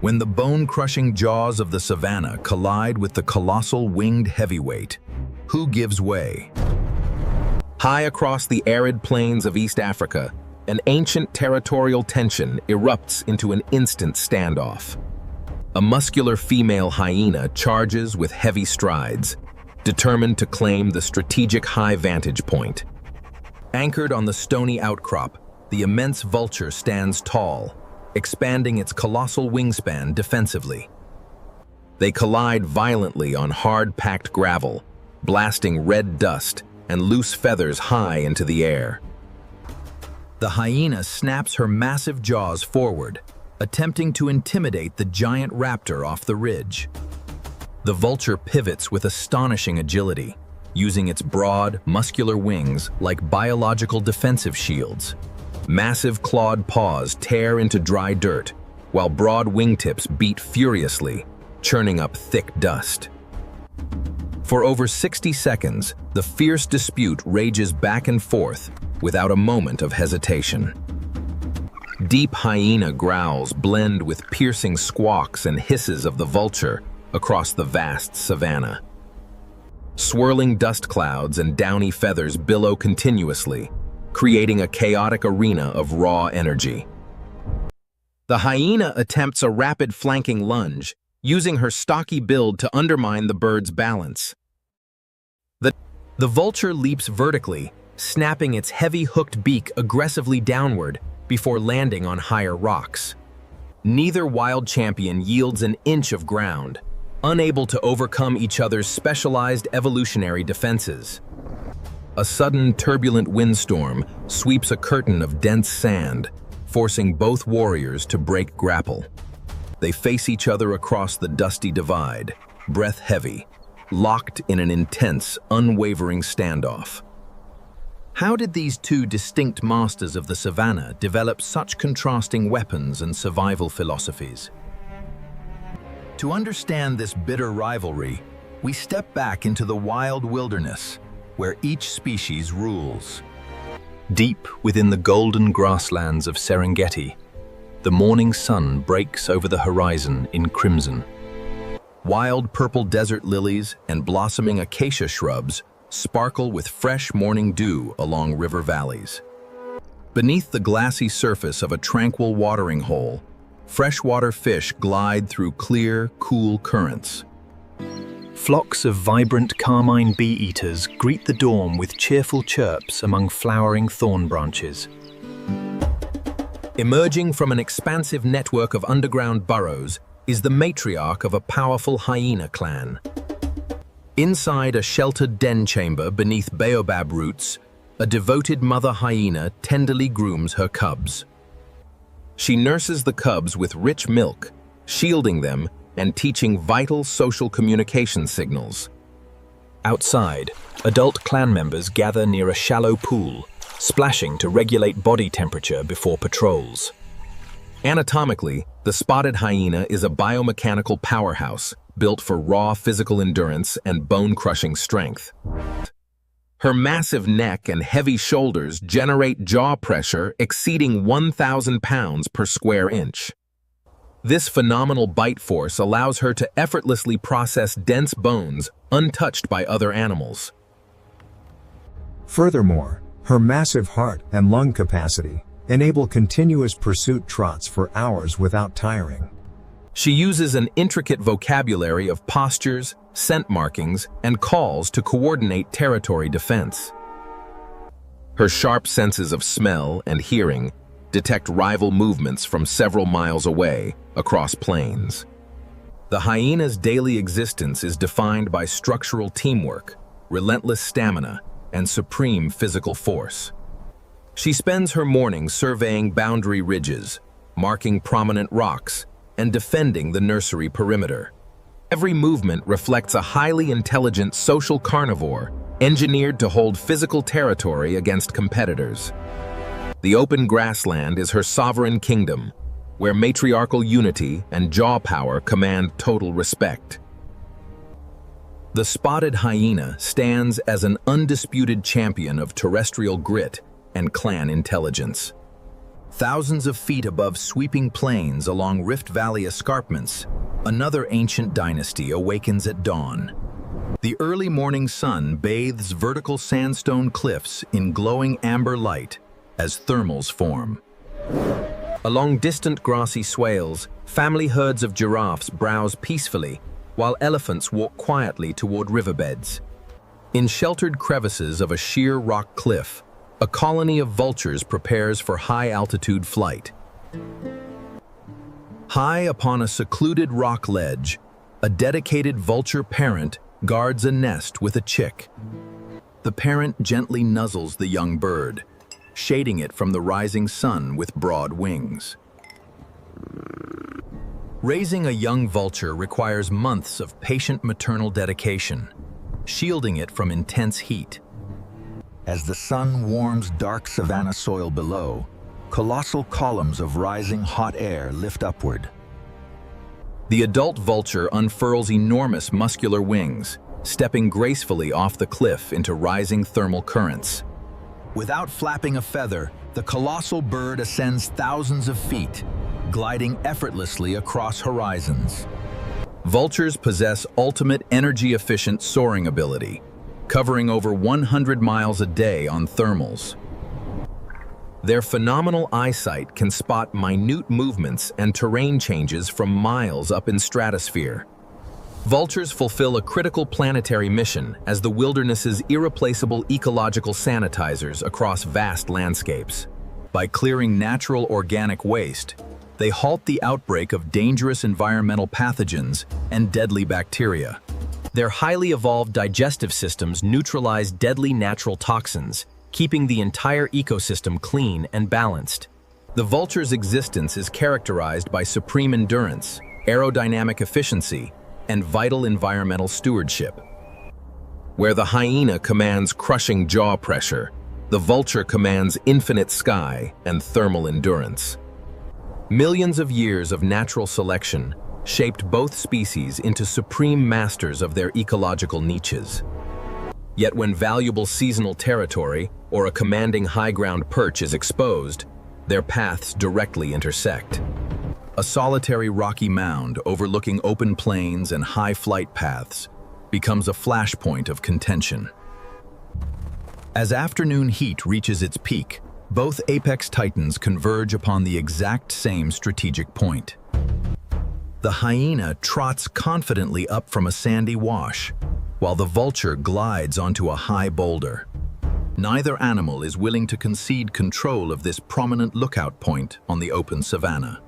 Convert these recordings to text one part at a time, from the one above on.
When the bone-crushing jaws of the savannah collide with the colossal winged heavyweight, who gives way? High across the arid plains of East Africa, an ancient territorial tension erupts into an instant standoff. A muscular female hyena charges with heavy strides, determined to claim the strategic high vantage point. Anchored on the stony outcrop, the immense vulture stands tall, expanding its colossal wingspan defensively. They collide violently on hard-packed gravel, blasting red dust and loose feathers high into the air. The hyena snaps her massive jaws forward, attempting to intimidate the giant raptor off the ridge. The vulture pivots with astonishing agility, using its broad, muscular wings like biological defensive shields. Massive clawed paws tear into dry dirt, while broad wingtips beat furiously, churning up thick dust. For over 60 seconds, the fierce dispute rages back and forth without a moment of hesitation. Deep hyena growls blend with piercing squawks and hisses of the vulture across the vast savannah. Swirling dust clouds and downy feathers billow continuously, creating a chaotic arena of raw energy. The hyena attempts a rapid flanking lunge, using her stocky build to undermine the bird's balance. The vulture leaps vertically, snapping its heavy hooked beak aggressively downward before landing on higher rocks. Neither wild champion yields an inch of ground, unable to overcome each other's specialized evolutionary defenses. A sudden turbulent windstorm sweeps a curtain of dense sand, forcing both warriors to break grapple. They face each other across the dusty divide, breath heavy, locked in an intense, unwavering standoff. How did these two distinct masters of the savannah develop such contrasting weapons and survival philosophies? To understand this bitter rivalry, we step back into the wild wilderness, where each species rules. Deep within the golden grasslands of Serengeti, the morning sun breaks over the horizon in crimson. Wild purple desert lilies and blossoming acacia shrubs sparkle with fresh morning dew along river valleys. Beneath the glassy surface of a tranquil watering hole, freshwater fish glide through clear, cool currents. Flocks of vibrant carmine bee-eaters greet the dawn with cheerful chirps among flowering thorn branches. Emerging from an expansive network of underground burrows is the matriarch of a powerful hyena clan. Inside a sheltered den chamber beneath baobab roots, a devoted mother hyena tenderly grooms her cubs. She nurses the cubs with rich milk, shielding them and teaching vital social communication signals. Outside, adult clan members gather near a shallow pool, splashing to regulate body temperature before patrols. Anatomically, the spotted hyena is a biomechanical powerhouse built for raw physical endurance and bone-crushing strength. Her massive neck and heavy shoulders generate jaw pressure exceeding 1,000 pounds per square inch. This phenomenal bite force allows her to effortlessly process dense bones untouched by other animals. Furthermore, her massive heart and lung capacity enable continuous pursuit trots for hours without tiring. She uses an intricate vocabulary of postures, scent markings, and calls to coordinate territory defense. Her sharp senses of smell and hearing detect rival movements from several miles away across plains. The hyena's daily existence is defined by structural teamwork, relentless stamina, and supreme physical force. She spends her mornings surveying boundary ridges, marking prominent rocks, and defending the nursery perimeter. Every movement reflects a highly intelligent social carnivore engineered to hold physical territory against competitors. The open grassland is her sovereign kingdom, where matriarchal unity and jaw power command total respect. The spotted hyena stands as an undisputed champion of terrestrial grit and clan intelligence. Thousands of feet above sweeping plains along Rift Valley escarpments, another ancient dynasty awakens at dawn. The early morning sun bathes vertical sandstone cliffs in glowing amber light as thermals form. Along distant grassy swales, family herds of giraffes browse peacefully, while elephants walk quietly toward riverbeds. In sheltered crevices of a sheer rock cliff, a colony of vultures prepares for high-altitude flight. High upon a secluded rock ledge, a dedicated vulture parent guards a nest with a chick. The parent gently nuzzles the young bird, shading it from the rising sun with broad wings. Raising a young vulture requires months of patient maternal dedication, shielding it from intense heat. As the sun warms dark savanna soil below, colossal columns of rising hot air lift upward. The adult vulture unfurls enormous muscular wings, stepping gracefully off the cliff into rising thermal currents. Without flapping a feather, the colossal bird ascends thousands of feet, gliding effortlessly across horizons. Vultures possess ultimate energy-efficient soaring ability, covering over 100 miles a day on thermals. Their phenomenal eyesight can spot minute movements and terrain changes from miles up in stratosphere. Vultures fulfill a critical planetary mission as the wilderness's irreplaceable ecological sanitizers across vast landscapes. By clearing natural organic waste, they halt the outbreak of dangerous environmental pathogens and deadly bacteria. Their highly evolved digestive systems neutralize deadly natural toxins, keeping the entire ecosystem clean and balanced. The vulture's existence is characterized by supreme endurance, aerodynamic efficiency, and vital environmental stewardship. Where the hyena commands crushing jaw pressure, the vulture commands infinite sky and thermal endurance. Millions of years of natural selection shaped both species into supreme masters of their ecological niches. Yet when valuable seasonal territory or a commanding high ground perch is exposed, their paths directly intersect. A solitary rocky mound overlooking open plains and high flight paths becomes a flashpoint of contention. As afternoon heat reaches its peak, both apex titans converge upon the exact same strategic point. The hyena trots confidently up from a sandy wash, while the vulture glides onto a high boulder. Neither animal is willing to concede control of this prominent lookout point on the open savanna.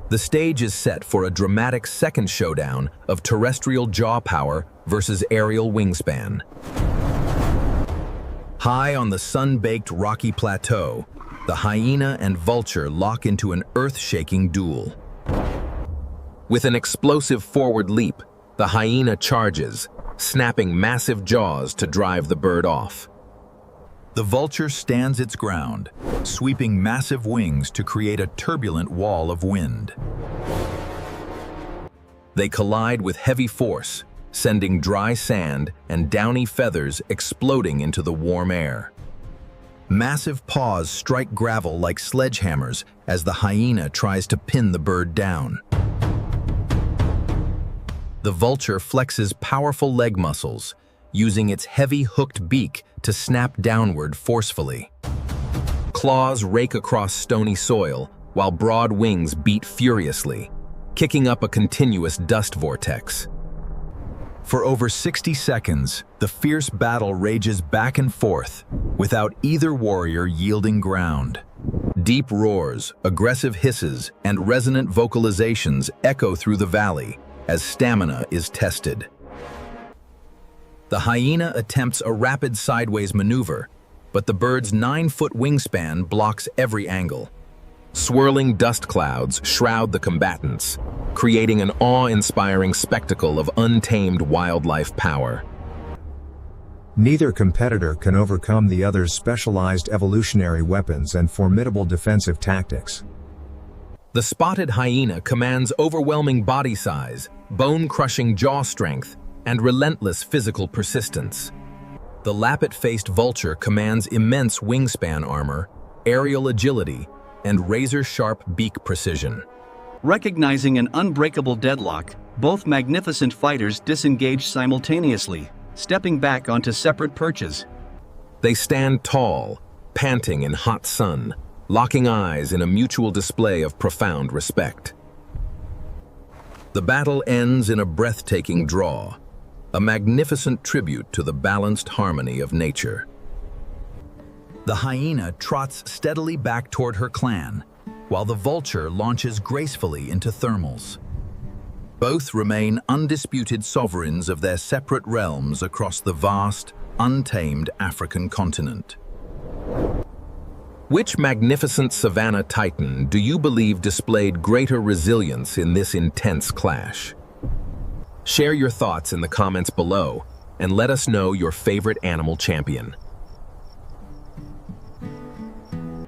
The stage is set for a dramatic second showdown of terrestrial jaw power versus aerial wingspan. High on the sun-baked rocky plateau, the hyena and vulture lock into an earth-shaking duel. With an explosive forward leap, the hyena charges, snapping massive jaws to drive the bird off. The vulture stands its ground, sweeping massive wings to create a turbulent wall of wind. They collide with heavy force, sending dry sand and downy feathers exploding into the warm air. Massive paws strike gravel like sledgehammers as the hyena tries to pin the bird down. The vulture flexes powerful leg muscles, using its heavy hooked beak to snap downward forcefully. Claws rake across stony soil, while broad wings beat furiously, kicking up a continuous dust vortex. For over 60 seconds, the fierce battle rages back and forth, without either warrior yielding ground. Deep roars, aggressive hisses, and resonant vocalizations echo through the valley as stamina is tested. The hyena attempts a rapid sideways maneuver, but the bird's 9-foot wingspan blocks every angle. Swirling dust clouds shroud the combatants, creating an awe-inspiring spectacle of untamed wildlife power. Neither competitor can overcome the other's specialized evolutionary weapons and formidable defensive tactics. The spotted hyena commands overwhelming body size, bone-crushing jaw strength, and relentless physical persistence. The Lappet-Faced Vulture commands immense wingspan armor, aerial agility, and razor-sharp beak precision. Recognizing an unbreakable deadlock, both magnificent fighters disengage simultaneously, stepping back onto separate perches. They stand tall, panting in hot sun, locking eyes in a mutual display of profound respect. The battle ends in a breathtaking draw, a magnificent tribute to the balanced harmony of nature. The hyena trots steadily back toward her clan, while the vulture launches gracefully into thermals. Both remain undisputed sovereigns of their separate realms across the vast, untamed African continent. Which magnificent savanna titan do you believe displayed greater resilience in this intense clash? Share your thoughts in the comments below and let us know your favorite animal champion.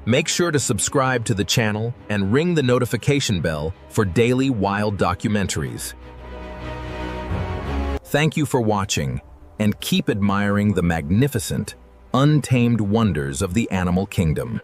Make sure to subscribe to the channel and ring the notification bell for daily wild documentaries. Thank you for watching, and keep admiring the magnificent, untamed wonders of the animal kingdom.